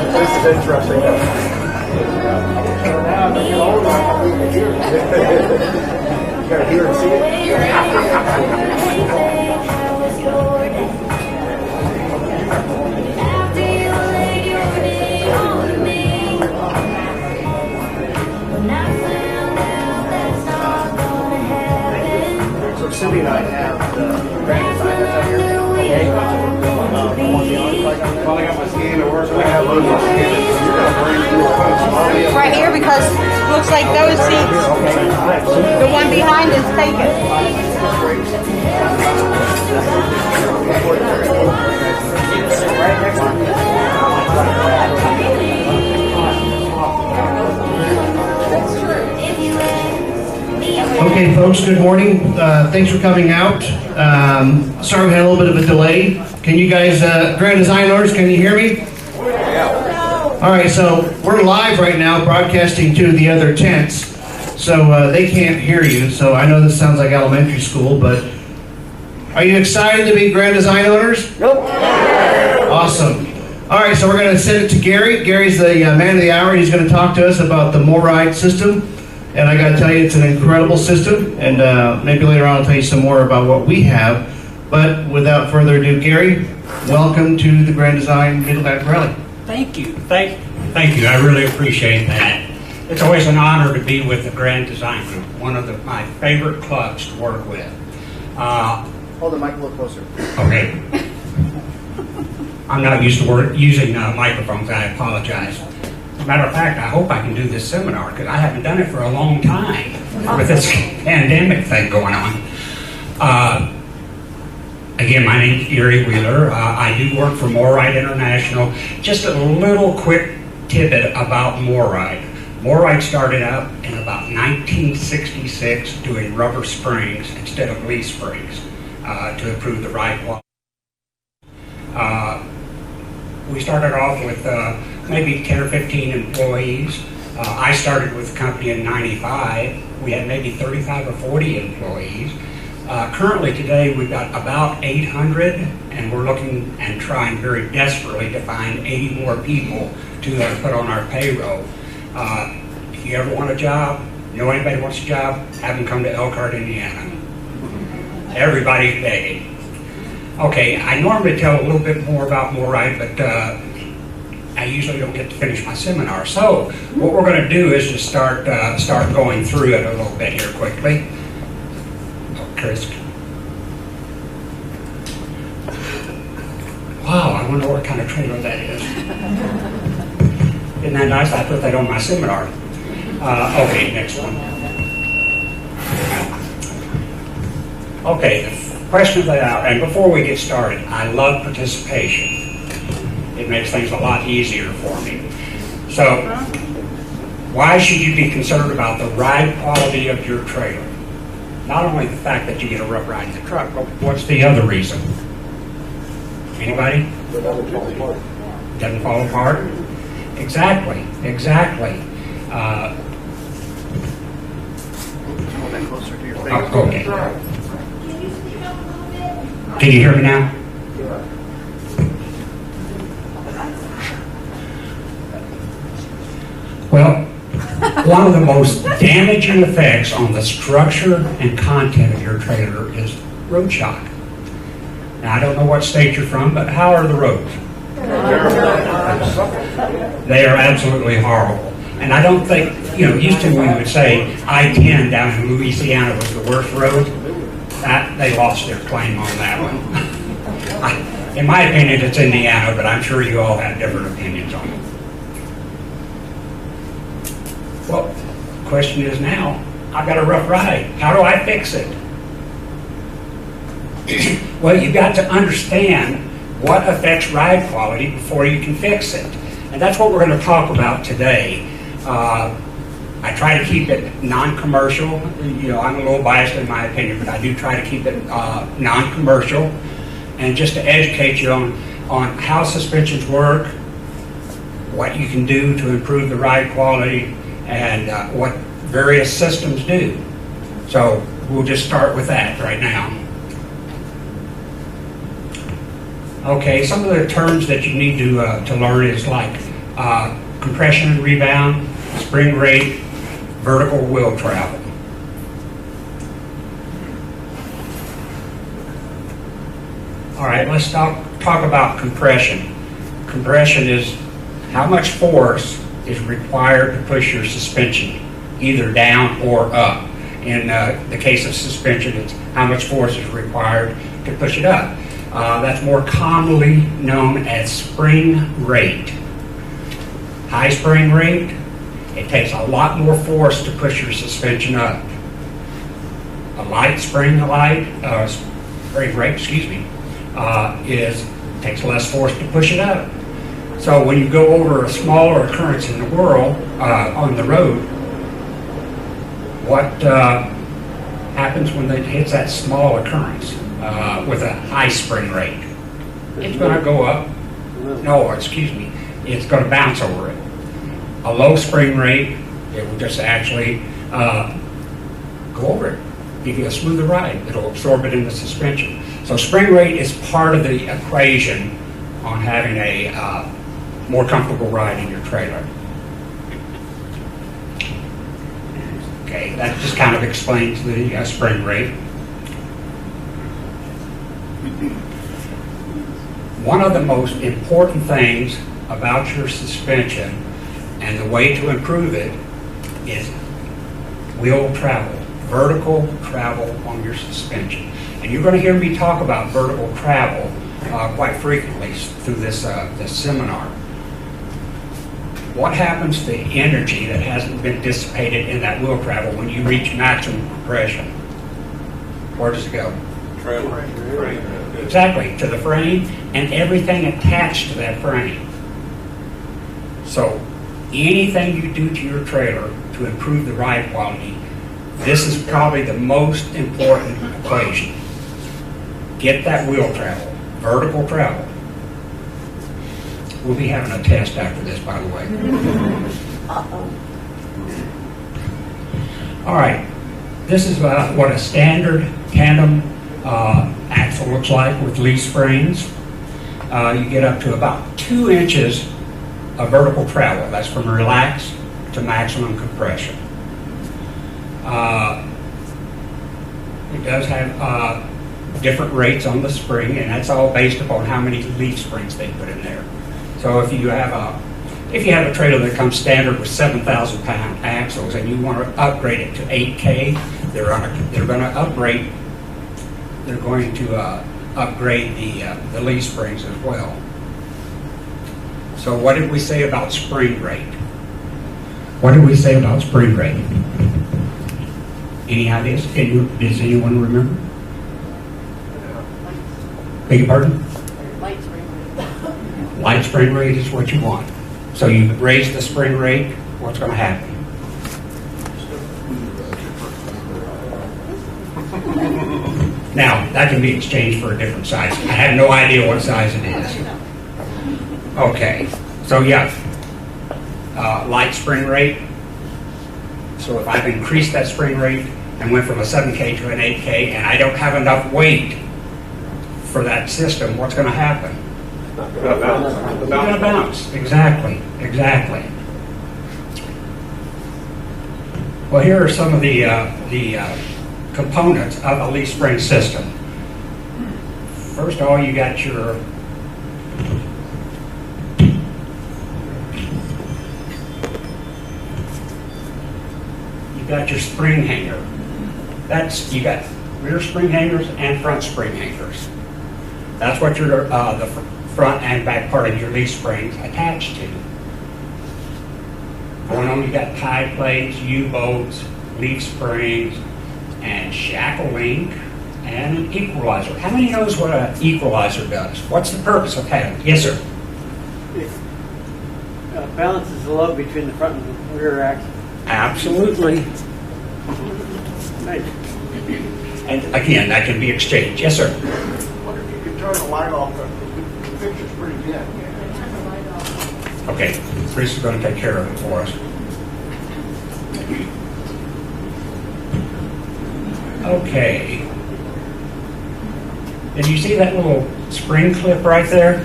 This is interesting. You gotta hear and see it. So Cindy and I have the grand design that's out here. Okay. Calling up my scan or where's I have those right here because it looks like those seats, the one behind is taken. Right next to me. Okay, folks, good morning. Thanks for coming out. Sorry we had a little bit of a delay. Can you guys, Grand Design Owners, can you hear me? All right, so we're live right now broadcasting to the other tents, so they can't hear you. So I know this sounds like elementary school, but are you excited to be Grand Design Owners? Nope. Awesome. All right, so we're going to send it to Gary. Gary's the man of the hour. He's going to talk to us about the MORryde system. And I got to tell you, it's an incredible system. And maybe later on I'll tell you some more about what we have. But without further ado, Gary, welcome to the Grand Design Middleback Rally. Thank you. Thank you. I really appreciate that. It's always an honor to be with the Grand Design Group, one of my favorite clubs to work with. Hold the mic a little closer. Okay. I'm not used to using microphones. I apologize. As a matter of fact, I hope I can do this seminar because I haven't done it for a long time with this pandemic thing going on. Again, my name's Gary Wheeler. I do work for MORryde International. Just a little quick tidbit about MORryde. MORryde started out in about 1966 doing rubber springs instead of leaf springs to improve the ride quality. We started off with maybe 10 or 15 employees. I started with the company in '95. We had maybe 35 or 40 employees. Currently today we've got about 800, and we're looking and trying very desperately to find 80 more people to put on our payroll. If you ever want a job, know anybody who wants a job, have them come to Elkhart, Indiana. Everybody's begging. Okay, I normally tell a little bit more about MORryde, but I usually don't get to finish my seminar. So what we're going to do is just start going through it a little bit here quickly. Oh, Chris. Wow, I wonder what kind of trailer that is. Isn't that nice? I put that on my seminar. Okay, next one. Okay, the question of the hour. And before we get started, I love participation. It makes things a lot easier for me. So, why should you be concerned about the ride quality of your trailer? Not only the fact that you get a rough ride in the truck, but what's the other reason? Anybody? Doesn't fall apart? Exactly. Hold that closer to your face. Okay. Can you hear me now? Well, one of the most damaging effects on the structure and content of your trailer is road shock. Now, I don't know what state you're from, but how are the roads? They are absolutely horrible. And I don't think, used to we would say I-10 down in Louisiana was the worst road. That, they lost their claim on that one. In my opinion, it's Indiana, but I'm sure you all have different opinions on it. Well, the question is now, I've got a rough ride. How do I fix it? Well, you've got to understand what affects ride quality before you can fix it. And that's what we're going to talk about today. I try to keep it non-commercial. You know, I'm a little biased in my opinion, but I do try to keep it non-commercial, and just to educate you on how suspensions work, what you can do to improve the ride quality, and what various systems do. So we'll just start with that right now. Okay, some of the terms that you need to learn is like compression and rebound, spring rate, vertical wheel travel. All right, let's talk about compression. Compression is how much force is required to push your suspension, either down or up. In the case of suspension, it's how much force is required to push it up. That's more commonly known as spring rate. High spring rate, it takes a lot more force to push your suspension up. A light spring rate, takes less force to push it up. So when you go over a smaller occurrence in the world, on the road, what happens when it hits that small occurrence with a high spring rate? It's going to go up. No, excuse me. It's going to bounce over it. A low spring rate, it will just actually go over it, give you a smoother ride. It'll absorb it in the suspension. So spring rate is part of the equation on having a more comfortable ride in your trailer. Okay, that just kind of explains the spring rate. One of the most important things about your suspension and the way to improve it is wheel travel, vertical travel on your suspension. And you're going to hear me talk about vertical travel quite frequently through this seminar. What happens to the energy that hasn't been dissipated in that wheel travel when you reach maximum compression? Where does it go? Exactly, to the frame and everything attached to that frame. So anything you do to your trailer to improve the ride quality, this is probably the most important equation. Get that wheel travel, vertical travel. We'll be having a test after this, by the way. All right, this is what a standard tandem axle looks like with leaf springs. You get up to about 2 inches of vertical travel. That's from relaxed to maximum compression. It does have different rates on the spring, and that's all based upon how many leaf springs they put in there. So if you have a trailer that comes standard with 7,000-pound axles and you want to upgrade it to 8K, they're going to upgrade the leaf springs as well. So what did we say about spring rate? What did we say about spring rate? Any ideas? Does anyone remember? Beg your pardon? Light spring rate is what you want. So you raise the spring rate, what's going to happen? Now, that can be exchanged for a different size. I have no idea what size it is. Okay, so yeah, light spring rate. So if I've increased that spring rate and went from a 7K to an 8K and I don't have enough weight for that system, what's going to happen? It's going to bounce. Exactly. Well, here are some of the components of a leaf spring system. First of all, you got your spring hanger. You got rear spring hangers and front spring hangers. That's what your the front and back part of your leaf springs attached to. Going on, you got tie plates, U-bolts, leaf springs, and shackle link, and an equalizer. How many knows what an equalizer does? What's the purpose of having it? Yes, sir. It balances the load between the front and the rear axle. Absolutely. Nice. And again, that can be exchanged. Yes, sir. Wonder if you could turn the light off, the picture's pretty dim. Okay, Chris is going to take care of it for us. Okay. Did you see that little spring clip right there?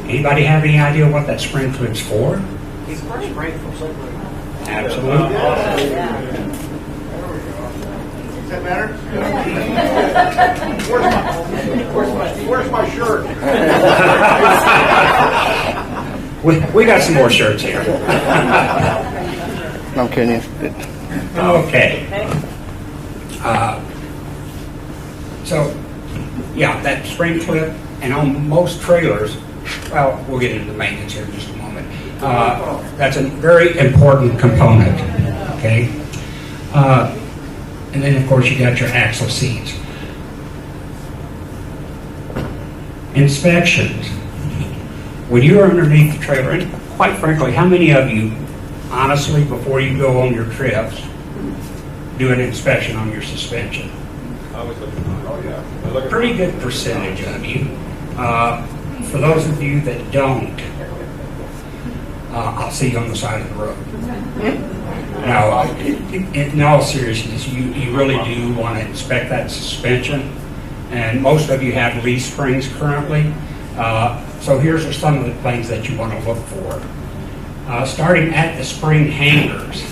Anybody have any idea what that spring clip's for? Keep the spring from separating. Absolutely. Does that matter? Where's my shirt? We got some more shirts here. I'm kidding. Okay. So, yeah, that spring clip, and on most trailers, well, we'll get into the maintenance here in just a moment. That's a very important component, okay? And then, of course, you got your axle seats. Inspections. When you're underneath the trailer, and quite frankly, how many of you, honestly, before you go on your trips, do an inspection on your suspension? Pretty good percentage of you. For those of you that don't, I'll see you on the side of the road. Now, in all seriousness, you really do want to inspect that suspension, and most of you have leaf springs currently. So here's some of the things that you want to look for. Starting at the spring hangers.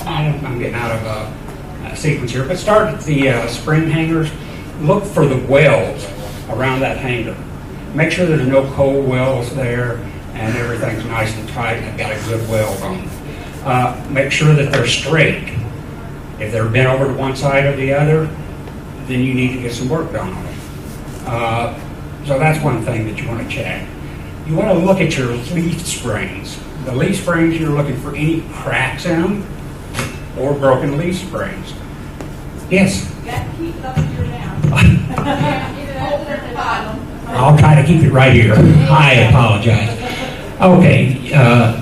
I'm getting out of a sequence here, but start at the spring hangers. Look for the wells around that hanger. Make sure there's no cold wells there and everything's nice and tight and got a good weld on it. Make sure that they're straight. If they're bent over to one side or the other, then you need to get some work done on them. So that's one thing that you want to check. You want to look at your leaf springs. The leaf springs, you're looking for any cracks in them or broken leaf springs. Yes? I'll try to keep it right here. I apologize. Okay,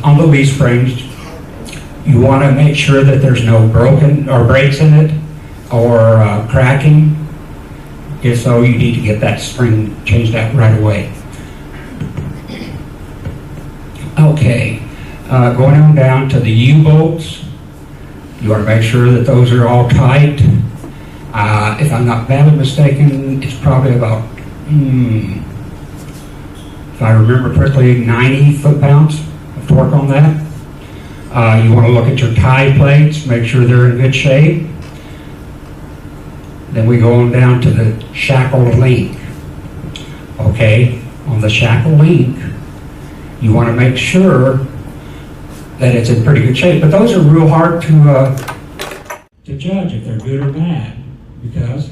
on the leaf springs, you want to make sure that there's no broken or breaks in it or cracking. If so, you need to get that spring changed out right away. Okay, going on down to the U-bolts, you want to make sure that those are all tight. If I'm not badly mistaken, it's probably about, if I remember correctly, 90 foot-pounds of torque on that. You want to look at your tie plates, make sure they're in good shape. Then we go on down to the shackle link. Okay, on the shackle link, you want to make sure that it's in pretty good shape. But those are real hard to judge if they're good or bad, because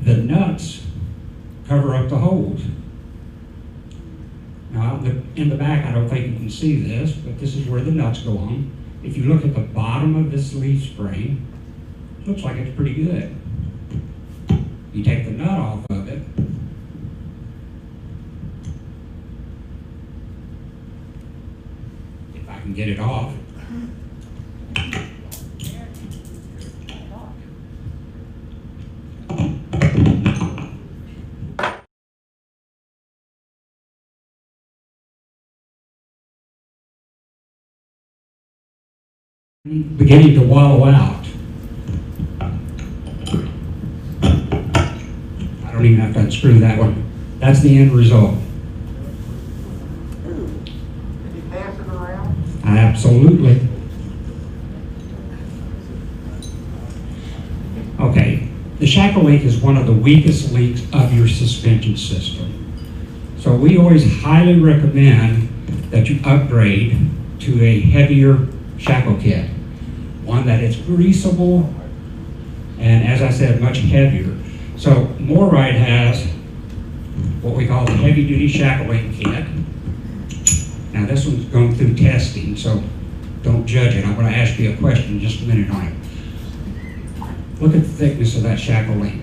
the nuts cover up the holes. Now, in the back, I don't think you can see this, but this is where the nuts go on. If you look at the bottom of this leaf spring, it looks like it's pretty good. You take the nut off of it, if I can get it off. Beginning to wallow out. I don't even have to unscrew that one. That's the end result. Did you pass it around? Absolutely. Okay, the shackle link is one of the weakest links of your suspension system. So we always highly recommend that you upgrade to a heavier shackle kit. One that is greasable and as I said, much heavier. So MORryde has what we call the heavy-duty shackling kit. Now this one's going through testing, so don't judge it. I'm going to ask you a question in just a minute on it. Look at the thickness of that shackle link.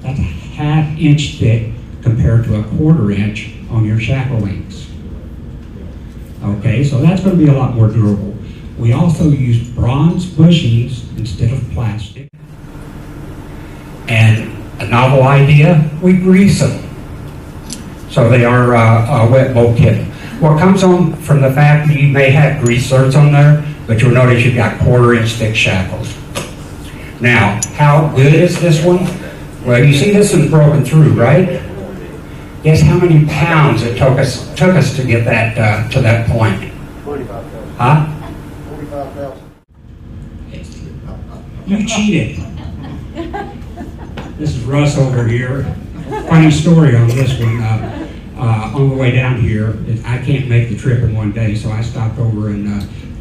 That's a ½ inch thick compared to a ¼ inch on your shackle links. Okay, so that's going to be a lot more durable. We also use bronze bushings instead of plastic. And a novel idea, we grease them. So they are wet bolt kit. What comes on from the fact that you may have grease zerks on there, but you'll notice you've got ¼ inch thick shackles. Now, how good is this one? Well, you see this one's broken through, right? Guess how many pounds it took us to get that to that point? 45,000. Huh? 45,000. You cheated. This is Russ over here. Funny story on this one. On the way down here, I can't make the trip in one day, so I stopped over in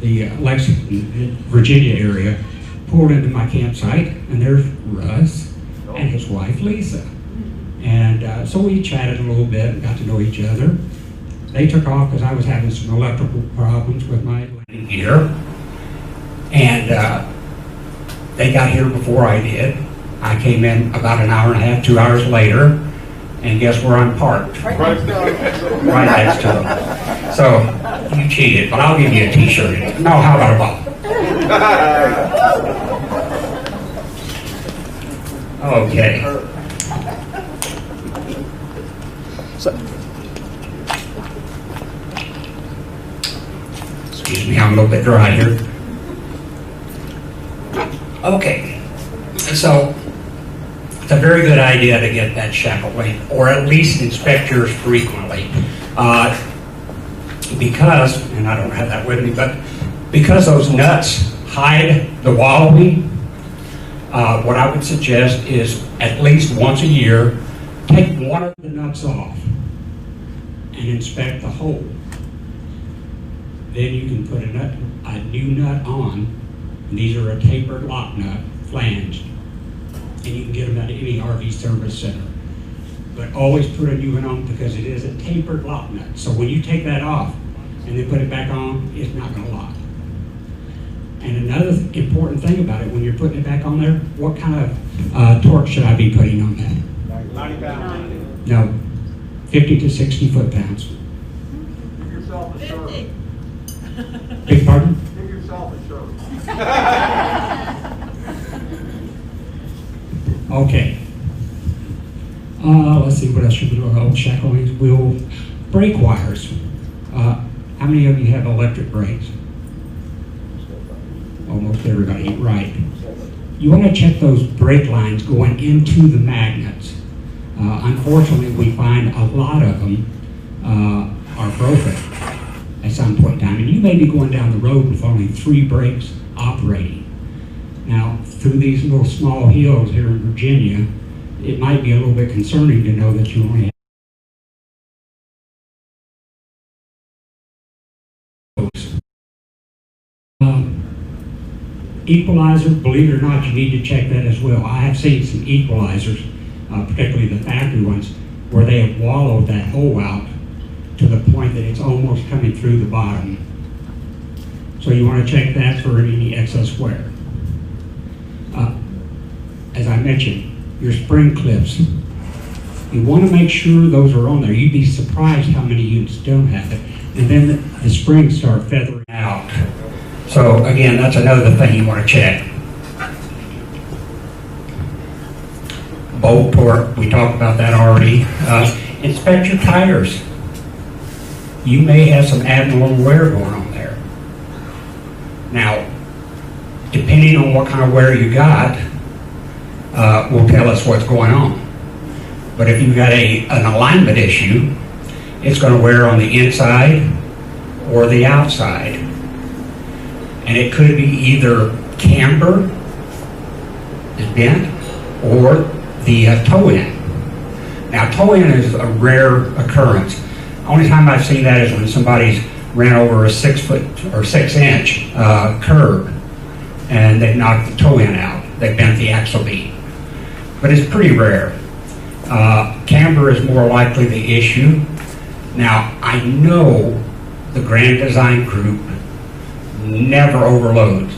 the Lexington, Virginia area, pulled into my campsite, and there's Russ and his wife, Lisa. And so we chatted a little bit and got to know each other. They took off because I was having some electrical problems with my landing gear. And they got here before I did. I came in about an hour and a half, 2 hours later, and guess where I'm parked? Right next to them. So, you cheated, but I'll give you a t-shirt. No, how about a bottle? Okay. Excuse me, I'm a little bit dry here. Okay, so it's a very good idea to get that shackle link, or at least inspect yours frequently. Because, and I don't have that with me, but because those nuts hide the wallowing, what I would suggest is at least once a year, take one of the nuts off and inspect the hole. Then you can put a new nut on, and these are a tapered lock nut, flanged, and you can get them at any RV service center. But always put a new one on because it is a tapered lock nut. So when you take that off and then put it back on, it's not going to lock. And another important thing about it, when you're putting it back on there, what kind of torque should I be putting on that? 90 pounds. No, 50 to 60 foot-pounds. Give yourself a shirt. Big pardon? Give yourself a shirt. Okay. Let's see, what else should we do? Oh, shackles, wheel, brake wires. How many of you have electric brakes? Almost everybody, right. You want to check those brake lines going into the magnets. Unfortunately, we find a lot of them are broken at some point in time. And you may be going down the road with only 3 brakes operating. Now, through these little small hills here in Virginia, it might be a little bit concerning to know that you only have equalizer, believe it or not, you need to check that as well. I have seen some equalizers, particularly the factory ones, where they have wallowed that hole out to the point that it's almost coming through the bottom. So you want to check that for any excess wear. As I mentioned, your spring clips, you want to make sure those are on there. You'd be surprised how many units don't have it. And then the springs start feathering out. So again, that's another thing you want to check. Bolt torque, we talked about that already. Inspect your tires. You may have some abnormal wear going on there. Now, depending on what kind of wear you got, will tell us what's going on. But if you've got an alignment issue, it's going to wear on the inside or the outside. And it could be either camber is bent or the toe end. Now, toe end is a rare occurrence. Only time I've seen that is when somebody's ran over a 6 foot or 6 inch curb and they knocked the toe end out. they bent the axle beam. But it's pretty rare. Camber is more likely the issue. Now, I know the Grand Design Group never overloads,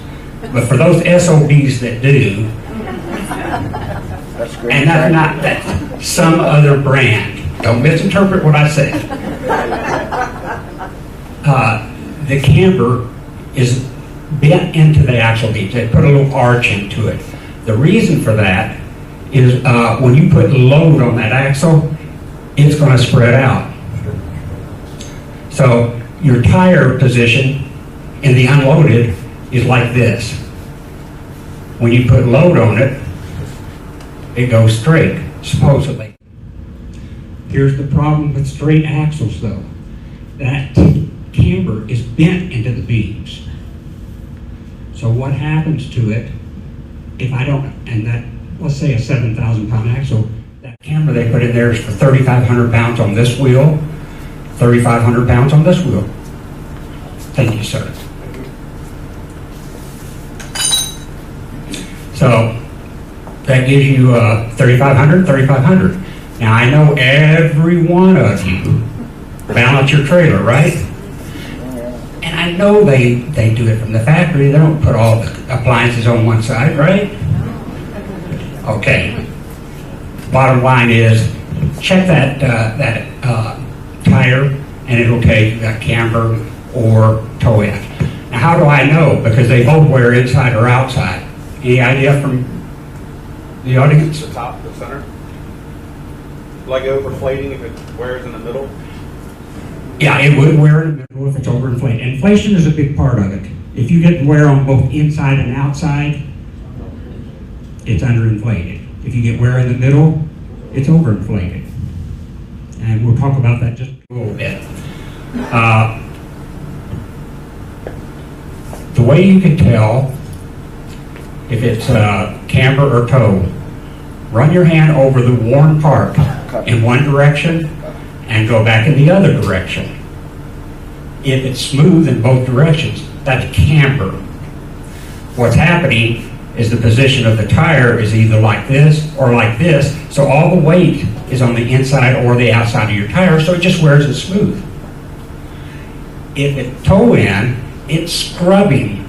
but for those SOBs that do, That's great. and that's some other brand. Don't misinterpret what I said. The camber is bent into the axle beams. They put a little arch into it. The reason for that is when you put load on that axle, it's going to spread out. So your tire position in the unloaded is like this. When you put load on it, it goes straight, supposedly. Here's the problem with straight axles though. That camber is bent into the beams. So what happens to it if I don't, and that, let's say a 7,000 pound axle, that camber they put in there is for 3,500 pounds on this wheel, 3,500 pounds on this wheel. Thank you, sir. So that gives you 3,500, 3,500. Now I know every one of you balance your trailer, right? And I know they do it from the factory. They don't put all the appliances on one side, right? Okay. Bottom line is, check that tire, and it'll tell you that camber or toe end. Now, how do I know? Because they both wear inside or outside. Any idea from the audience? The top, the center. Like overinflating if it wears in the middle. Yeah, it would wear in the middle if it's overinflated. Inflation is a big part of it. If you get wear on both inside and outside, it's underinflated. If you get wear in the middle, it's overinflated. And we'll talk about that just a little bit. The way you can tell if it's camber or toe, run your hand over the worn part in one direction and go back in the other direction. If it's smooth in both directions, that's camber. What's happening is the position of the tire is either like this or like this, so all the weight is on the inside or the outside of your tire, so it just wears it smooth. If it's toe in, it's scrubbing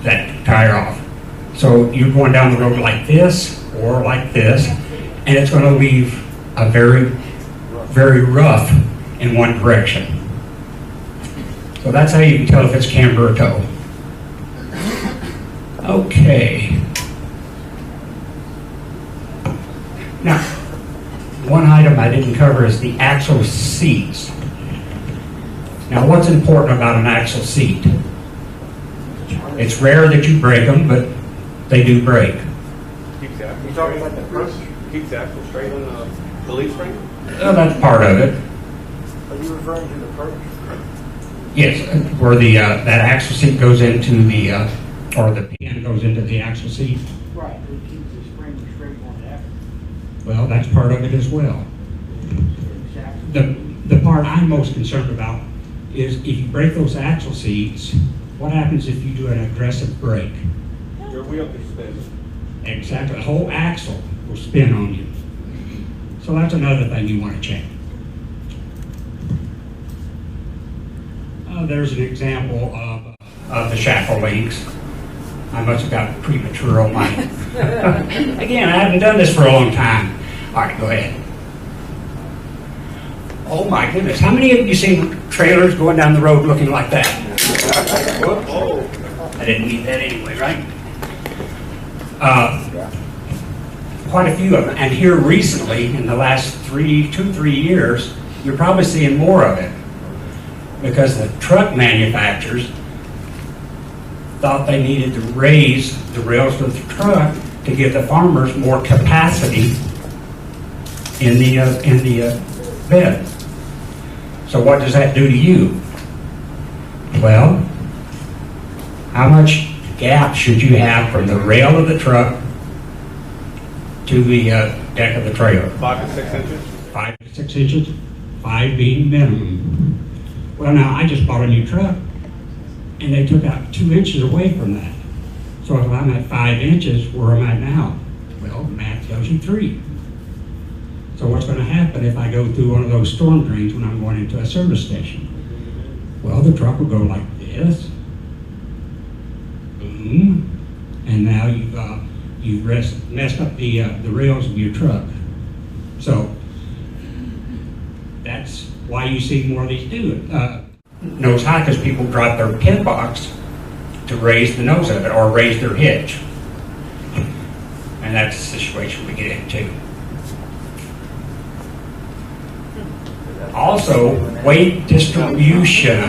that tire off. So you're going down the road like this or like this, and it's going to leave a very, very rough in one direction. So that's how you can tell if it's camber or toe. Okay. Now, one item I didn't cover is the axle seats. Now, what's important about an axle seat? It's rare that you break them, but they do break. Keeps the axle. You talking about the first? Keeps the axle straight on the leaf spring? That's part of it. Are you referring to the perch? Yes, where the that axle seat goes into the, or the pin goes into the axle seat. Right, it keeps the spring straight on the axle. Well, that's part of it as well. The part I'm most concerned about is if you break those axle seats, what happens if you do an aggressive brake? Your wheel can spin. Exactly, the whole axle will spin on you. So that's another thing you want to check. There's an example of the shackle links. I must have got premature on mine. Again, I haven't done this for a long time. All right, go ahead. Oh my goodness, how many of you seen trailers going down the road looking like that? I didn't need that anyway, right? Quite a few of them. And here recently, in the last 2-3 years, you're probably seeing more of it. Because the truck manufacturers thought they needed to raise the rails of the truck to give the farmers more capacity in the bed. So what does that do to you? Well, how much gap should you have from the rail of the truck to the deck of the trailer? 5 to 6 inches. 5 to 6 inches, 5 being minimum. Well, now I just bought a new truck, and they took out 2 inches away from that. So if I'm at 5 inches, where I'm at now? Well, math tells you 3. So what's going to happen if I go through one of those storm drains when I'm going into a service station? Well, the truck will go like this. Boom. And now you've messed up the rails of your truck. So that's why you see more of these do it. Nose high, because people drop their pin box to raise the nose of it or raise their hitch. And that's the situation we get into. Also, weight distribution.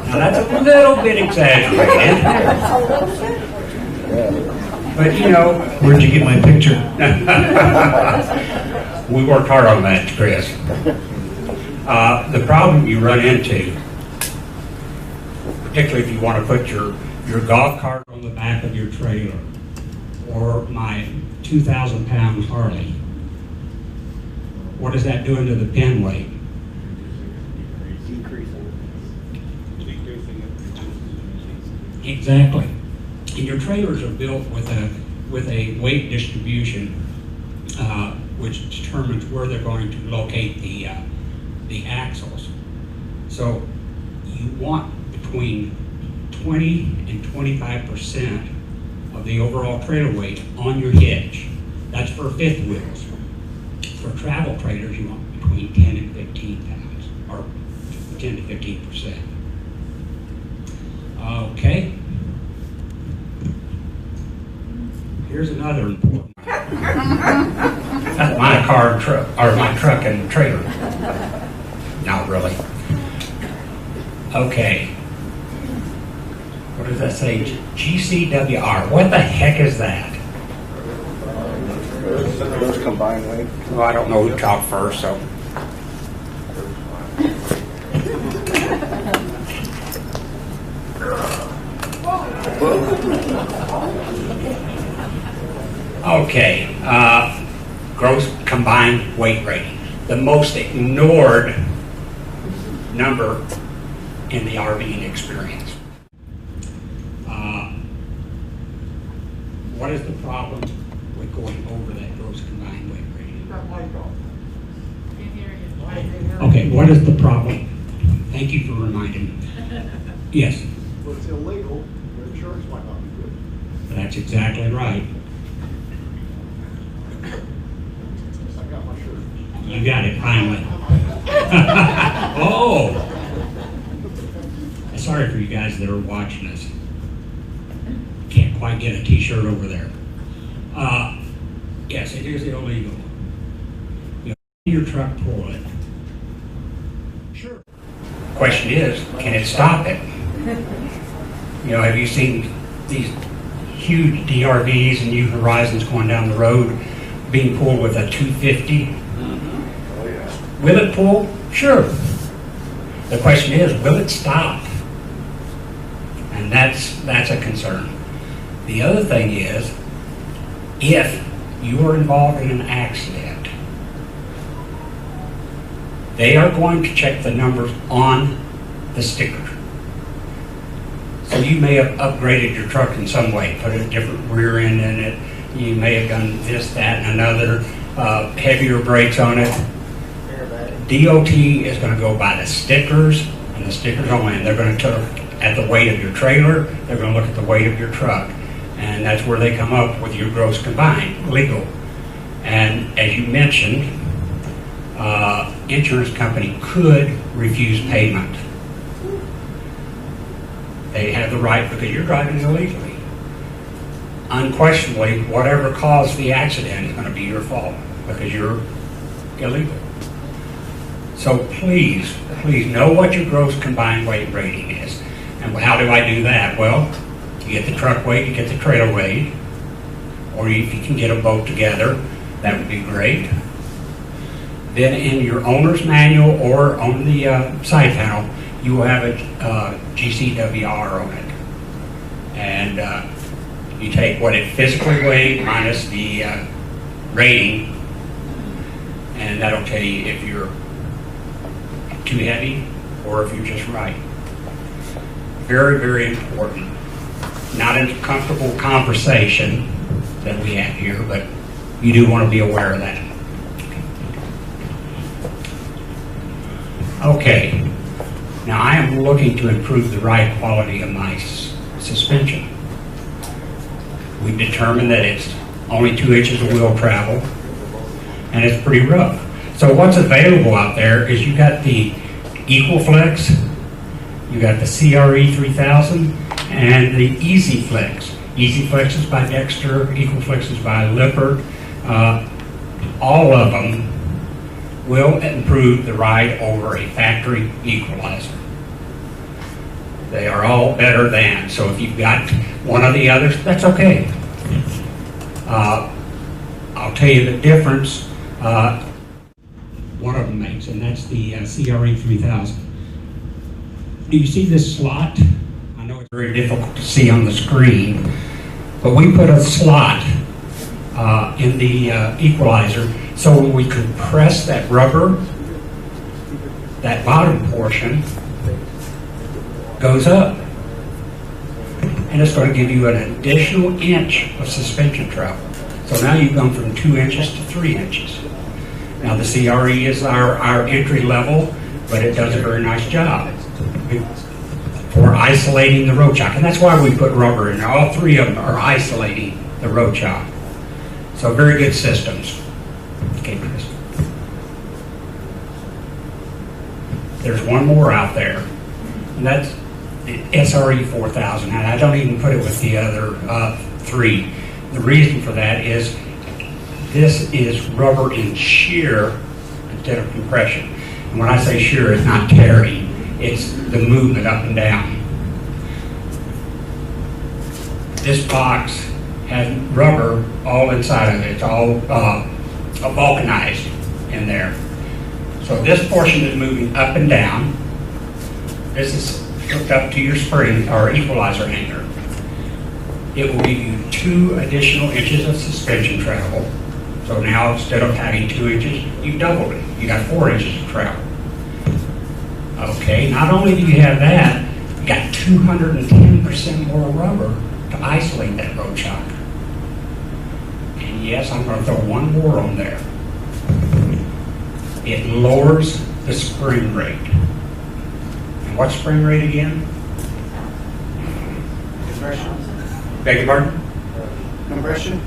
Now that's a little bit exaggerated. But you know. Where'd you get my picture? We worked hard on that, Chris. The problem you run into, particularly if you want to put your golf cart on the back of your trailer, or my 2,000-pound Harley, what is that doing to the pin weight? Exactly. And your trailers are built with a weight distribution, which determines where they're going to locate the axles. So you want between 20 and 25% of the overall trailer weight on your hitch. That's for fifth wheels. For travel trailers, you want between 10 and 15 pounds, or 10 to 15%. Okay. Here's another important one. That's my car and truck, or my truck and trailer. Not really. Okay. What does that say? GCWR. What the heck is that? Those combined weight. Well, I don't know who talked first, so. Okay, gross combined weight rating. The most ignored number in the RVing experience. What is the problem with going over that gross combined weight rating? Okay, what is the problem? Thank you for reminding me. Yes. Well, it's illegal, your insurance might not be good. That's exactly right. I got my shirt. You got it, finally. Oh! Sorry for you guys that are watching us. Can't quite get a t-shirt over there. Yes, it is illegal. You your truck pull it. Sure. Question is, can it stop it? You know, have you seen these huge DRVs and New Horizons going down the road being pulled with a 250? Oh, yeah. Will it pull? Sure. The question is, will it stop? And that's a concern. The other thing is, if you are involved in an accident, they are going to check the numbers on the sticker. So you may have upgraded your truck in some way, put a different rear end in it. You may have done this, that, and another, heavier brakes on it. DOT is going to go by the stickers, and the stickers only, and they're going to look at the weight of your trailer, they're going to look at the weight of your truck, and that's where they come up with your gross combined, legal. And as you mentioned, insurance company could refuse payment. They have the right because you're driving illegally. Unquestionably, whatever caused the accident is going to be your fault because you're illegal. So please, please know what your gross combined weight rating is. And how do I do that? Well, you get the truck weight, you get the trailer weight, or if you can get them both together, that would be great. Then in your owner's manual or on the side panel, you will have a GCWR on it. And you take what it physically weighed minus the rating, and that'll tell you if you're too heavy or if you're just right. Very, very important. not a comfortable conversation that we have here, but you do want to be aware of that. Okay, now I am looking to improve the ride quality of my suspension. We've determined that it's only 2 inches of wheel travel, and it's pretty rough. So what's available out there is you got the EqualFlex, you got the CRE 3000, and the EasyFlex. EasyFlex is by Dexter, EqualFlex is by Lippert. All of them will improve the ride over a factory equalizer. They are all better than, so if you've got one of the others, that's okay. I'll tell you the difference one of them makes, and that's the CRE 3000. Do you see this slot? I know it's very difficult to see on the screen, but we put a slot in the equalizer, so when we compress that rubber, that bottom portion goes up. And it's going to give you an additional inch of suspension travel. So now you've gone from 2 inches to 3 inches. Now the CRE is our entry level, but it does a very nice job for isolating the road shock. And that's why we put rubber in there. All 3 of them are isolating the road shock. So very good systems. Okay, Chris. There's one more out there, and that's the SRE 4000. And I don't even put it with the other 3. The reason for that is this is rubber in shear instead of compression. And when I say shear, it's not tearing, it's the movement up and down. This box has rubber all inside of it. It's all vulcanized in there. So this portion is moving up and down. This is hooked up to your spring or equalizer hanger. It will give you 2 additional inches of suspension travel. So now instead of having 2 inches, you doubled it. You got 4 inches of travel. Okay, not only do you have that, you got 210% more rubber to isolate that road shock. And yes, I'm going to throw one more on there. It lowers the spring rate. And what's spring rate again? Compression. Beg your pardon? Compression?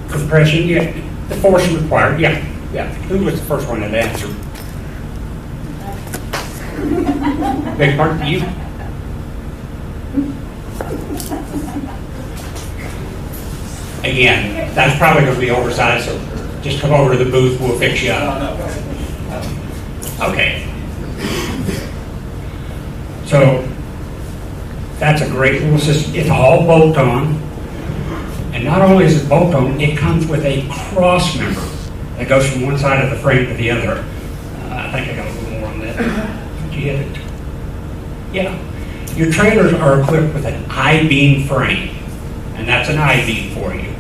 Compression, yeah. The force required, yeah. Who was the first one that answered? Beg your pardon? You? Again, that's probably going to be oversized, so just come over to the booth, we'll fix you up. Okay. So, that's a great little system. It's all bolt-on. And not only is it bolt-on, it comes with a cross member that goes from one side of the frame to the other. I think I got a little more on that. Did you get it? Yeah. Your trailers are equipped with an I-beam frame. And that's an I-beam for you.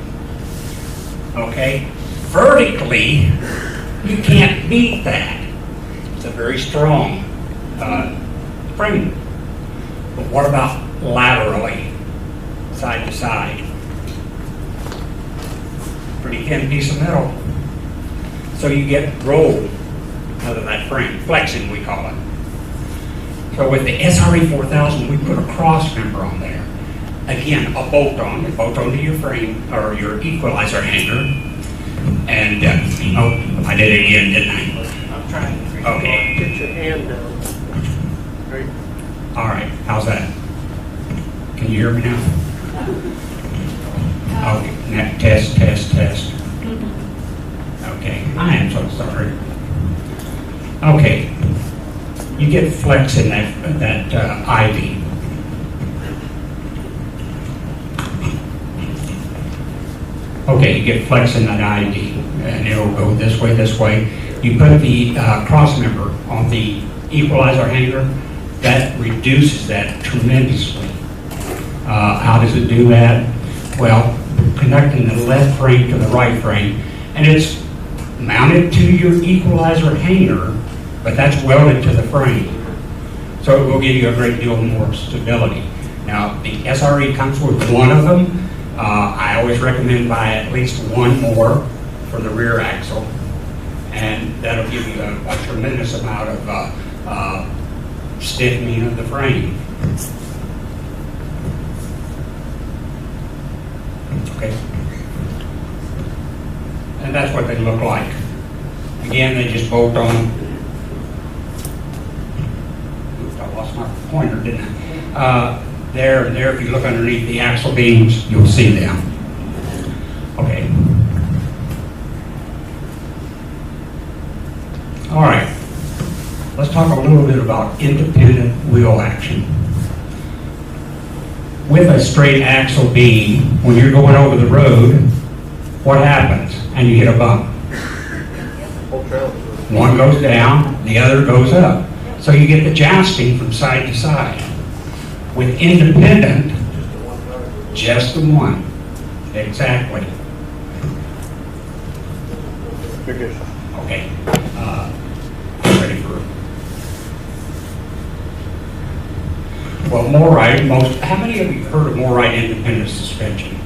Okay? Vertically, you can't beat that. It's a very strong frame. But what about laterally, side to side? Pretty thin piece of metal. So you get roll out of that frame, flexing we call it. So with the SRE 4000, we put a cross member on there. Again, a bolt-on to your frame or your equalizer hanger. And, oh, I did it again, didn't I? I'm trying to Okay. get your hand down. Right. All right, how's that? Can you hear me now? Okay, now, test. Okay, I am so sorry. Okay, you get flex in that I-beam. Okay, you get flex in that I-beam, and it'll go this way. You put the cross member on the equalizer hanger, that reduces that tremendously. How does it do that? Well, connecting the left frame to the right frame, and it's mounted to your equalizer hanger, but that's welded to the frame. So it will give you a great deal more stability. Now, the SRE comes with one of them. I always recommend buy at least one more for the rear axle, and that'll give you a tremendous amount of stiffening of the frame. Okay. And that's what they look like. Again, they just bolt on. Oops, I lost my pointer, didn't I? There, if you look underneath the axle beams, you'll see them. Okay. All right. Let's talk a little bit about independent wheel action. With a straight axle beam, when you're going over the road, what happens? And you hit a bump. One goes down, the other goes up. So you get the jousting from side to side. With independent, just the one. Exactly. Okay. Ready for it. Well, MORryde, how many of you heard of MORryde independent suspension?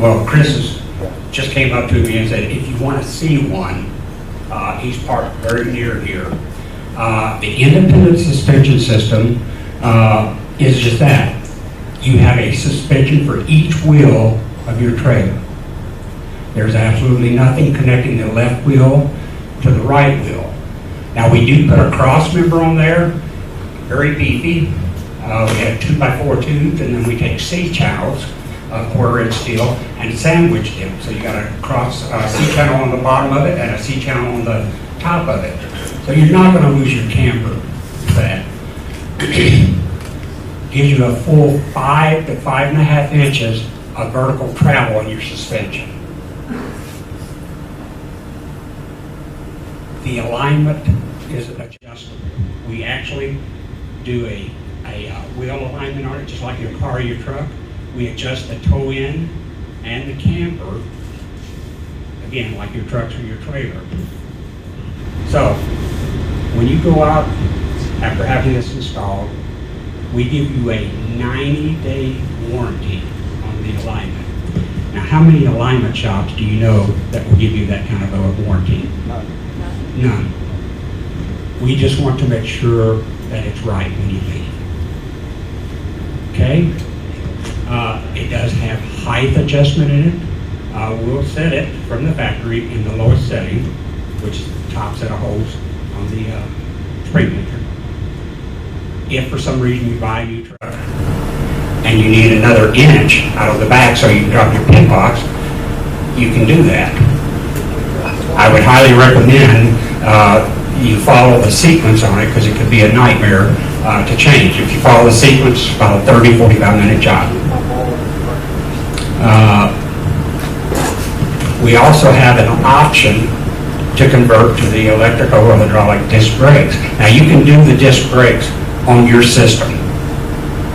Well, Chris just came up to me and said, if you want to see one, he's parked very near here. The independent suspension system is just that. You have a suspension for each wheel of your trailer. There's absolutely nothing connecting the left wheel to the right wheel. Now, we do put a cross member on there, very beefy. We have 2x4 tubes, and then we take C-channels, quarter-inch steel, and sandwich them. So you got a cross C-channel on the bottom of it and a C-channel on the top of it. So you're not going to lose your camber with that. Gives you a full 5 to 5.5 inches of vertical travel in your suspension. The alignment is adjustable. We actually do a wheel alignment on it, just like your car or your truck. We adjust the toe end and the camber, again, like your trucks or your trailer. So, when you go out after having this installed, we give you a 90-day warranty on the alignment. Now, how many alignment shops do you know that will give you that kind of a warranty? None. We just want to make sure that it's right when you leave. Okay? It does have height adjustment in it. We'll set it from the factory in the lowest setting, which is the top set of holes on the spring meter. If for some reason you buy a new truck and you need another inch out of the back so you can drop your pin box, you can do that. I would highly recommend you follow the sequence on it, because it could be a nightmare to change. If you follow the sequence, it's about a 30-45 minute job. We also have an option to convert to the electrical or hydraulic disc brakes. Now, you can do the disc brakes on your system,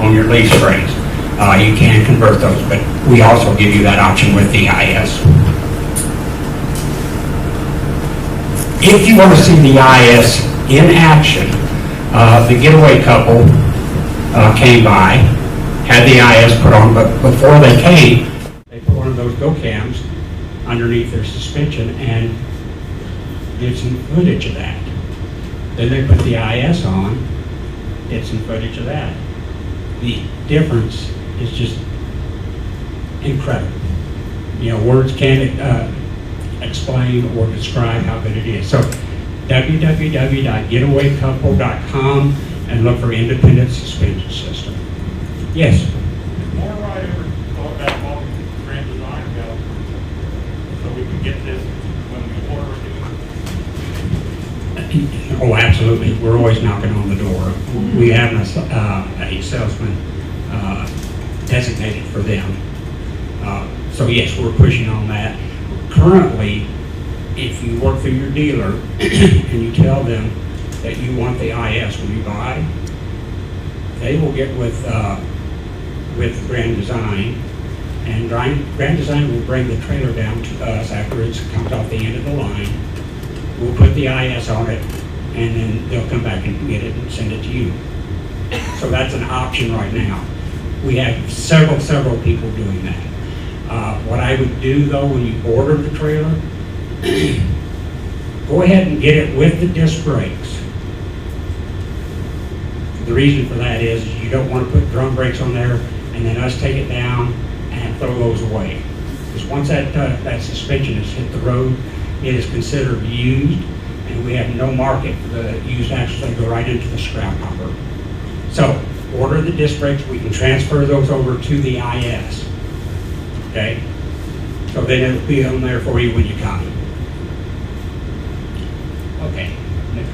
on your leaf springs. You can convert those, but we also give you that option with the IS. If you want to see the IS in action, the getaway couple came by, had the IS put on, but before they came, they put one of those go cams underneath their suspension and did some footage of that. Then they put the IS on, did some footage of that. The difference is just incredible. You know, words can't explain or describe how good it is. So www.getawaycouple.com and look for independent suspension system. Yes? MORryde ever thought about calling Grand Design about so we can get this when we order it? Oh, absolutely. We're always knocking on the door. We have a salesman designated for them. So yes, we're pushing on that. Currently, if you work through your dealer and you tell them that you want the IS when you buy, they will get with Grand Design, and Grand Design will bring the trailer down to us after it comes off the end of the line. We'll put the IS on it, and then they'll come back and get it and send it to you. So that's an option right now. We have several people doing that. What I would do though, when you order the trailer, go ahead and get it with the disc brakes. The reason for that is you don't want to put drum brakes on there and then us take it down and throw those away. Because once that suspension has hit the road, it is considered used, and we have no market for the used axles. They go right into the scrap hopper. So order the disc brakes. We can transfer those over to the IS. Okay? So then it'll be on there for you when you come. Okay, next.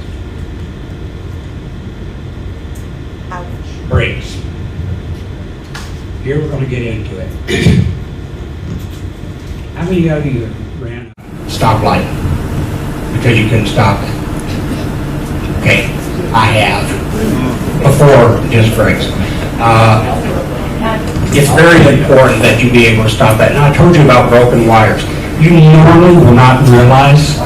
Ouch. Brakes. Here we're going to get into it. How many of you ran a stoplight because you couldn't stop it? Okay, I have. Before disc brakes. It's very important that you be able to stop that. And I told you about broken wires. You normally will not realize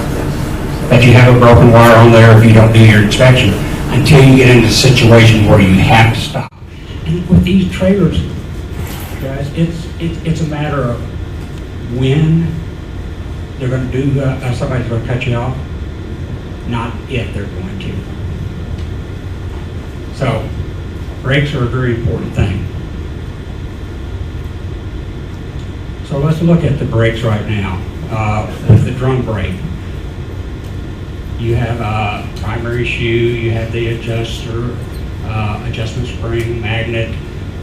that you have a broken wire on there if you don't do your inspection until you get into a situation where you have to stop. And with these trailers, guys, it's a matter of when they're going to do, somebody's going to cut you off, not if they're going to. So, brakes are a very important thing. So let's look at the brakes right now. With the drum brake, you have a primary shoe, you have the adjuster, adjustment spring, magnet,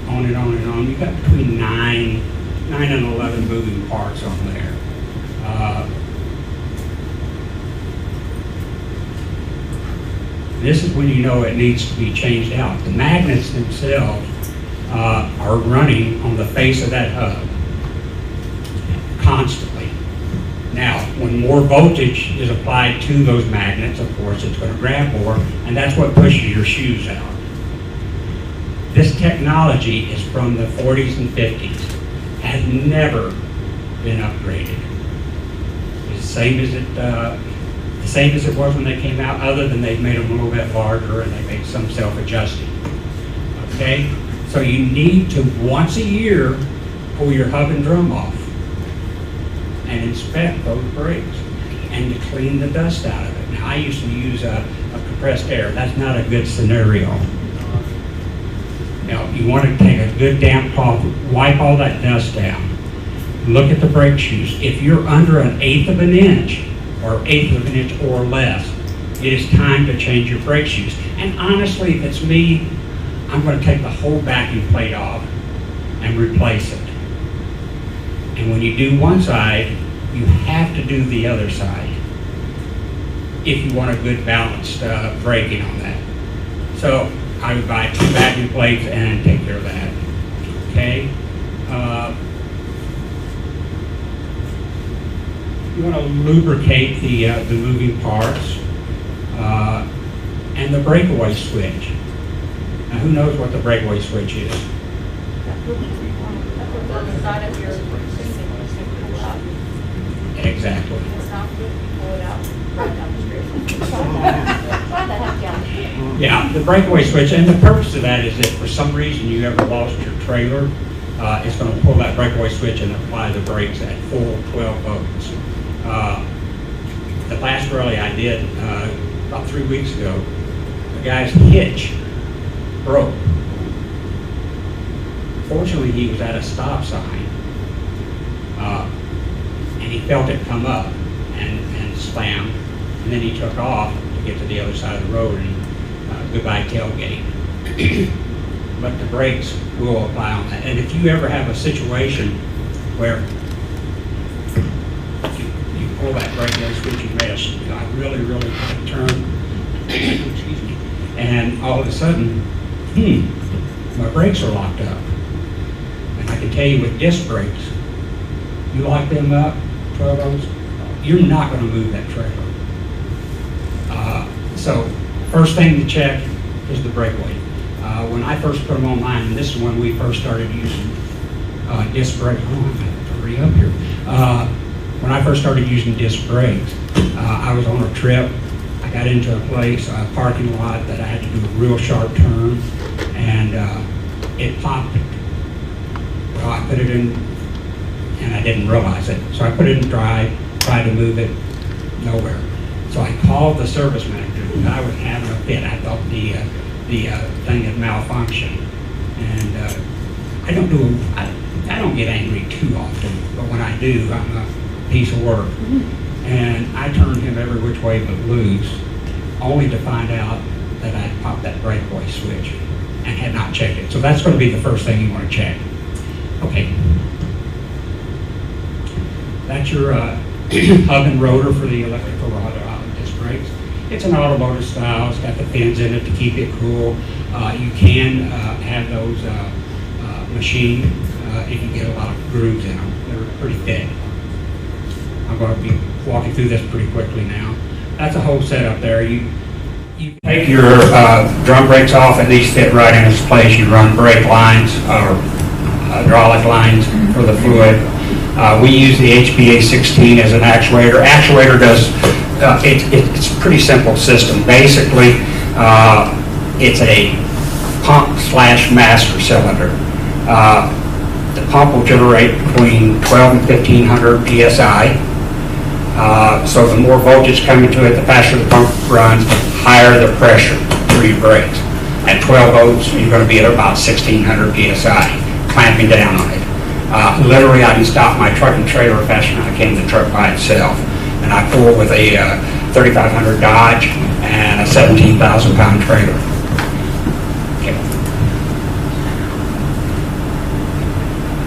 on and on and on. You've got between 9 and 11 moving parts on there. This is when you know it needs to be changed out. The magnets themselves are running on the face of that hub constantly. Now, when more voltage is applied to those magnets, of course, it's going to grab more, and that's what pushes your shoes out. This technology is from the 40s and 50s, has never been upgraded. It's the same as it was when they came out, other than they've made them a little bit larger and they made some self-adjusting. Okay, so you need to once a year pull your hub and drum off and inspect those brakes and to clean the dust out of it. Now, I used to use a compressed air. That's not a good scenario. Now, you want to take a good damp cloth, wipe all that dust down. Look at the brake shoes. If you're under 1/8 of an inch or 1/8 of an inch or less, it is time to change your brake shoes. And honestly, if it's me, I'm going to take the whole backing plate off and replace it. And when you do one side, you have to do the other side if you want a good balanced braking on that. So I would buy 2 backing plates and take care of that. Okay. You want to lubricate the moving parts and the breakaway switch. Now, who knows what the breakaway switch is? On the side of your Exactly. it's not good, you pull it out, right down the street. Why the heck, yeah. Yeah, the breakaway switch, and the purpose of that is that for some reason you ever lost your trailer, it's going to pull that breakaway switch and apply the brakes at full 12 volts. The last rally I did about 3 weeks ago, the guy's hitch broke. Fortunately, he was at a stop sign, and he felt it come up and slam, and then he took off to get to the other side of the road, and goodbye tailgate. But the brakes will apply on that. And if you ever have a situation where you pull that breakaway switch, you made a really quick turn, excuse me, and all of a sudden, my brakes are locked up. And I can tell you with disc brakes, you lock them up, 12 volts, you're not going to move that trailer. So first thing to check is the breakaway. When I first put them on mine, and this is when we first started using disc brakes. Oh, I'm going to have to hurry up here. When I first started using disc brakes, I was on a trip. I got into a place, a parking lot, that I had to do a real sharp turn, and it popped. Well, I put it in, and I didn't realize it. So I put it in drive, tried to move it, nowhere. So I called the service manager, and I was having a fit. I thought the thing had malfunctioned, and I don't get angry too often, but when I do, I'm a piece of work. And I turned him every which way but loose, only to find out that I popped that breakaway switch and had not checked it. So that's going to be the first thing you want to check. Okay. That's your hub and rotor for the electrical disc brakes. It's an automotive style. It's got the fins in it to keep it cool. You can have those machined if you get a lot of grooves in them. They're pretty thick. I'm going to be walking through this pretty quickly now. That's a whole setup there. You take your drum brakes off, and these fit right in its place. You run brake lines or hydraulic lines for the fluid. We use the HPA 16 as an actuator. Actuator does, it's a pretty simple system. Basically, it's a pump slash master cylinder. The pump will generate between 12 and 1500 PSI. So the more voltage coming to it, the faster the pump runs, the higher the pressure through your brakes. At 12 volts, you're going to be at about 1600 PSI, clamping down on it. Literally, I can stop my truck and trailer faster than I can the truck by itself. And I pull with a 3500 Dodge and a 17,000 pound trailer. Okay.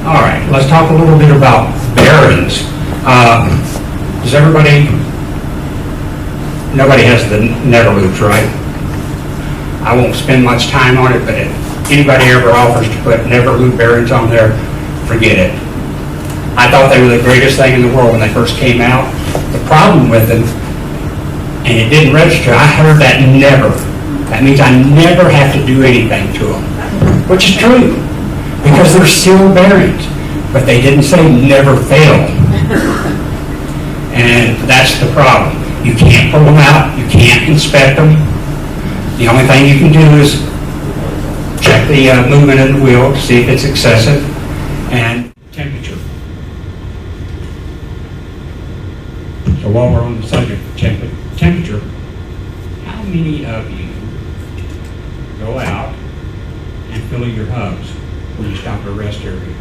All right, let's talk a little bit about bearings. Does nobody has the never loops, right? I won't spend much time on it, but if anybody ever offers to put never loop bearings on there, forget it. I thought they were the greatest thing in the world when they first came out. The problem with them, and it didn't register, I heard that never. That means I never have to do anything to them, which is true, because they're still bearings, but they didn't say never fail. And that's the problem. You can't pull them out, you can't inspect them. The only thing you can do is check the movement of the wheel to see if it's excessive, and temperature. So while we're on the subject of temperature, how many of you go out and fill your hubs when you stop at a rest area?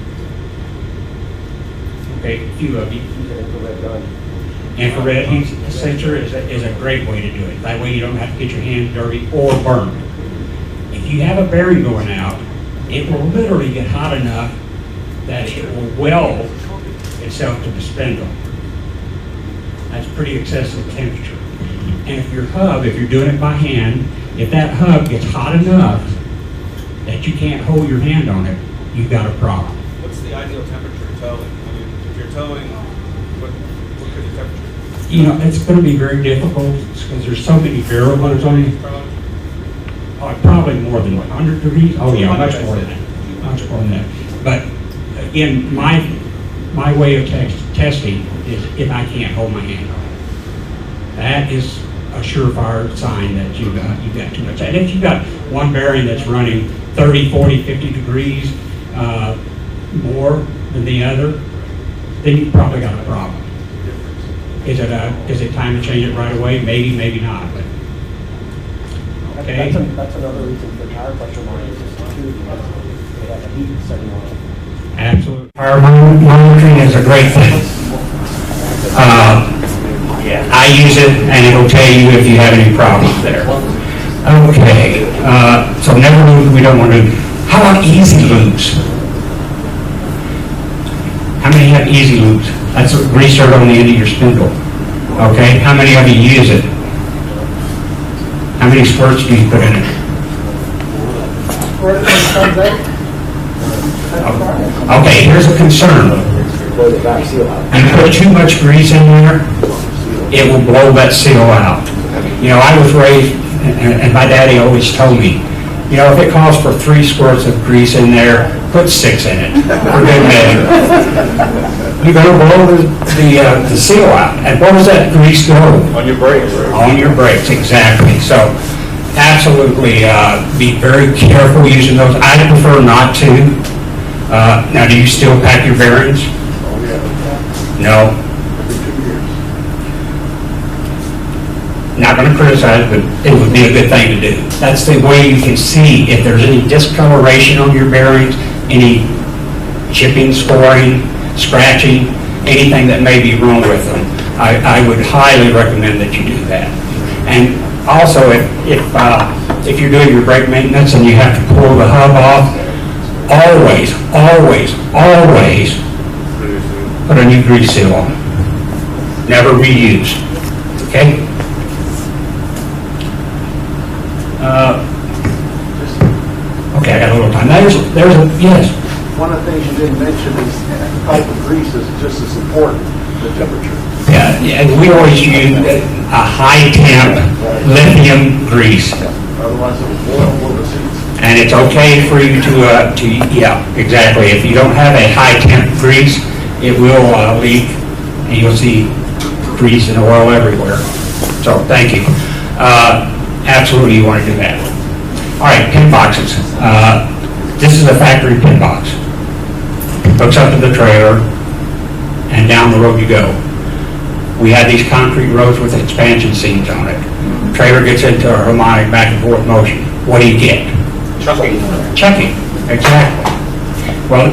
Okay, a few of you. Infrared heat sensor is a great way to do it. That way you don't have to get your hands dirty or burned. If you have a bearing going out, it will literally get hot enough that it will weld itself to the spindle. That's pretty excessive temperature. And if your hub, if you're doing it by hand, if that hub gets hot enough that you can't hold your hand on it, you've got a problem. What's the ideal temperature towing? I mean, if you're towing, what could the temperature? You know, it's going to be very difficult because there's so many variables on it. Probably more than 100 degrees. Oh yeah, much more than that. Much more than that. But again, my way of testing is if I can't hold my hand on it. That is a surefire sign that you've got too much. And if you've got one bearing that's running 30, 40, 50 degrees more than the other, then you've probably got a problem. Is it time to change it right away? Maybe, maybe not. But okay. That's another reason for tire pressure monitors too, because they have a heat setting on it. Absolutely. Tire monitoring is a great thing. I use it, and it'll tell you if you have any problems there. Okay. So never loops we don't want to do. How about easy loops? How many have easy loops? That's a greaser on the end of your spindle. Okay, how many of you use it? How many squirts do you put in it? Okay, here's a concern. You put too much grease in there, it will blow that seal out. You know, I was raised, and my daddy always told me, you know, if it calls for 3 squirts of grease in there, put 6 in it, for good measure. You're going to blow the seal out. And where does that grease go? On your brakes. On your brakes, exactly. So absolutely be very careful using those. I prefer not to. Now, do you still pack your bearings? Oh, yeah. No. Every 2 years. Not going to criticize, but it would be a good thing to do. That's the way you can see if there's any discoloration on your bearings, any chipping, scoring, scratching, anything that may be wrong with them. I would highly recommend that you do that. And also, if you're doing your brake maintenance and you have to pull the hub off, always, always, always put a new grease seal on. Never reuse. Okay? Okay, I got a little time. There's a, yes. One of the things you didn't mention is the type of grease is just to support the temperature. Yeah, and we always use a high temp lithium grease. Otherwise it will boil over the seats. And it's okay for you to yeah, exactly. If you don't have a high temp grease, it will leak and you'll see grease and oil everywhere. So thank you. Absolutely you want to do that. All right, pin boxes. This is a factory pin box. Hooks up to the trailer and down the road you go. We have these concrete roads with expansion seams on it. The trailer gets into a harmonic back and forth motion. What do you get? Chucking. Chucking, exactly. Well,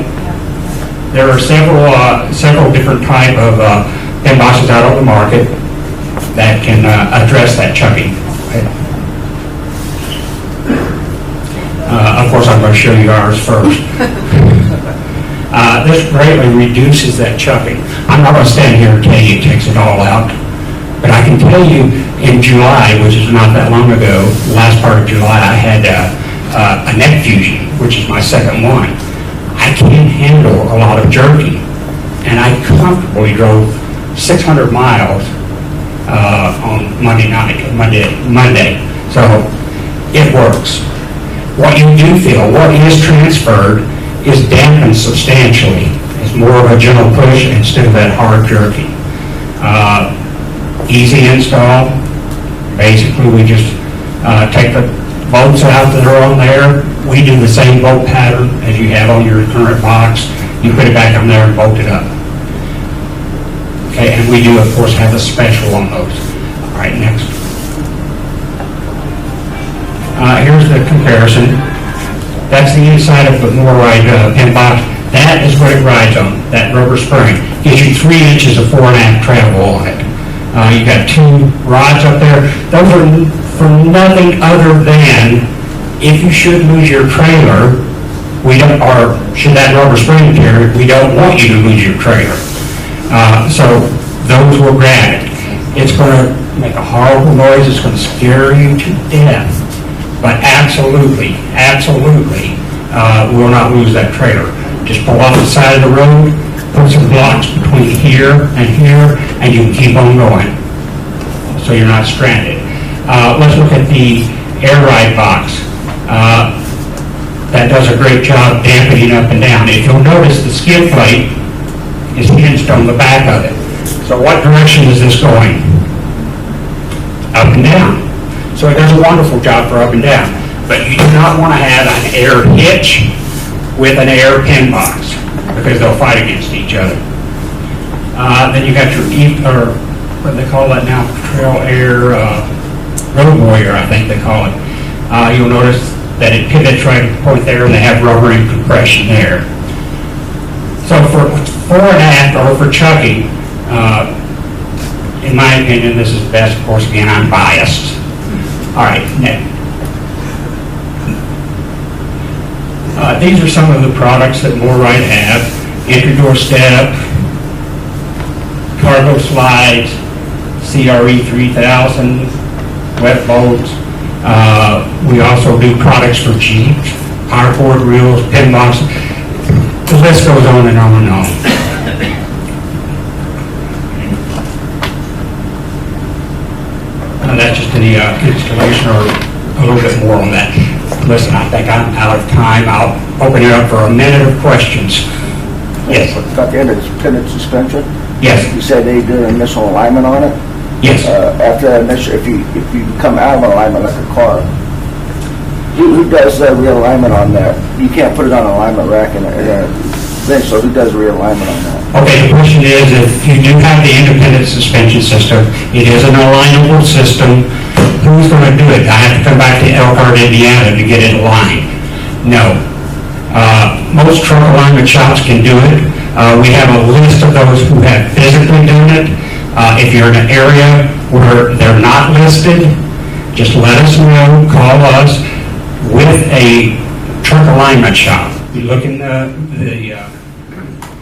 there are several different type of pin boxes out on the market that can address that chucking. Of course, I'm going to show you ours first. This greatly reduces that chucking. I'm not going to stand here and tell you it takes it all out, but I can tell you in July, which is not that long ago, last part of July, I had a neck fusion, which is my second one. I can't handle a lot of jerking, and I comfortably drove 600 miles on Monday. So it works. What you do feel, what is transferred, is dampened substantially. It's more of a gentle push instead of that hard jerking. Easy install. Basically, we just take the bolts out that are on there. We do the same bolt pattern as you have on your current box. You put it back on there and bolt it up. Okay, and we do, of course, have a special on those. All right, next. Here's the comparison. That's the inside of the MORryde pin box. That is what it rides on, that rubber spring. Gives you 3 inches of 4.5 travel on it. You got 2 rods up there. Those are for nothing other than if you should lose your trailer, or should that rubber spring tear, we don't want you to lose your trailer. So those will grab it. It's going to make a horrible noise. It's going to scare you to death. But absolutely, absolutely, will not lose that trailer. Just pull off the side of the road, put some blocks between here, and you can keep on going. So you're not stranded. Let's look at the MORryde box. That does a great job dampening up and down. If you'll notice, the skid plate is hinged on the back of it. So what direction is this going? Up and down. So it does a wonderful job for up and down. But you do not want to have an air hitch with an air pin box because they'll fight against each other. Then you got your, or what do they call that now? Trail air, road warrior, I think they call it. You'll notice that it pivots right at the point there and they have rubber and compression there. So for 4.5 or for chucking, in my opinion, this is best. Of course, again, I'm biased. All right, next. These are some of the products that MORryde have. Entry door step, cargo slides, CRE 3000, wet bolts. We also do products for Jeeps, power cord reels, pin boxes. The list goes on and on and on. That's just the installation or a little bit more on that. Listen, I think I'm out of time. I'll open it up for a minute of questions. Yes. Got the end of this pivot suspension. Yes. You said they did an initial alignment on it. Yes. After that initial, if you come out of alignment like a car, Who does the realignment on that? You can't put it on an alignment rack in a thing, so who does the realignment on that? Okay, the question is, if you do have the independent suspension system, it is an alignable system, who's going to do it? I have to come back to Elkhart, Indiana to get it aligned. No. Most truck alignment shops can do it. We have a list of those who have physically done it. If you're in an area where they're not listed, just let us know, call us with a truck alignment shop. You look in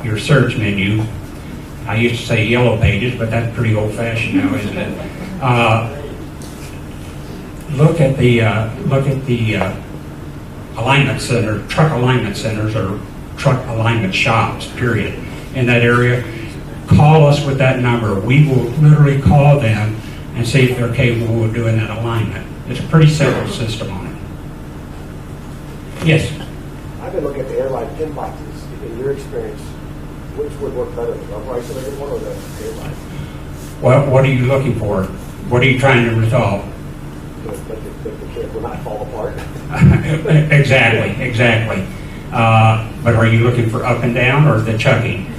your search menu. I used to say yellow pages, but that's pretty old-fashioned now, isn't it? Look at the alignment center, truck alignment centers, or truck alignment shops, period, in that area. Call us with that number. We will literally call them and see if they're capable of doing that alignment. It's a pretty simple system on it. Yes? I've been looking at the airline pin boxes. In your experience, which would work better, the Ruff Ride one or the airline? What are you looking for? What are you trying to resolve? That the camp will not fall apart. Exactly. But are you looking for up and down or the chucking?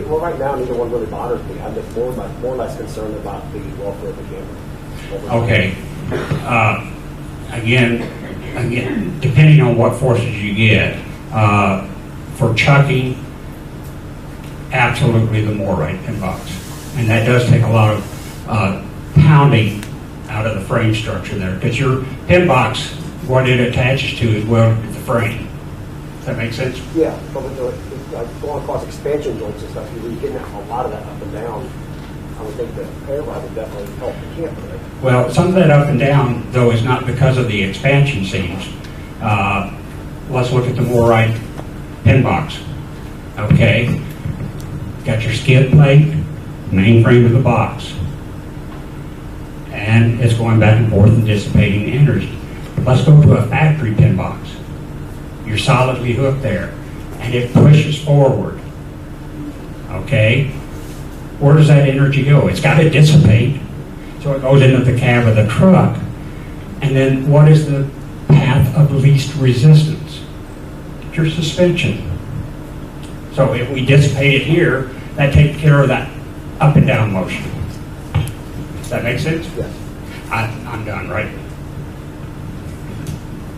Well, right now, neither one really bothers me. I'm just more or less concerned about the welfare of the camper. Okay. Again, depending on what forces you get, for chucking, absolutely the MORryde pin box. And that does take a lot of pounding out of the frame structure there, because your pin box, what it attaches to is welded to the frame. Does that make sense? Yeah, but with going across expansion joints and stuff, you're getting a lot of that up and down. I would think the airline would definitely help the camper. Right? Well, some of that up and down, though, is not because of the expansion seams. Let's look at the MORryde pin box. Okay, got your skid plate, main frame of the box, and it's going back and forth and dissipating energy. Let's go to a factory pin box. You're solidly hooked there, and it pushes forward. Okay, where does that energy go? It's got to dissipate, so it goes into the cab of the truck. And then what is the path of least resistance? Your suspension. So if we dissipate it here, that takes care of that up and down motion. Does that make sense? Yes. I'm done, right?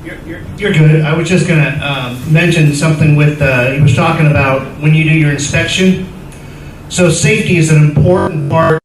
You're good. I was just going to mention something with, he was talking about when you do your inspection. So safety is an important part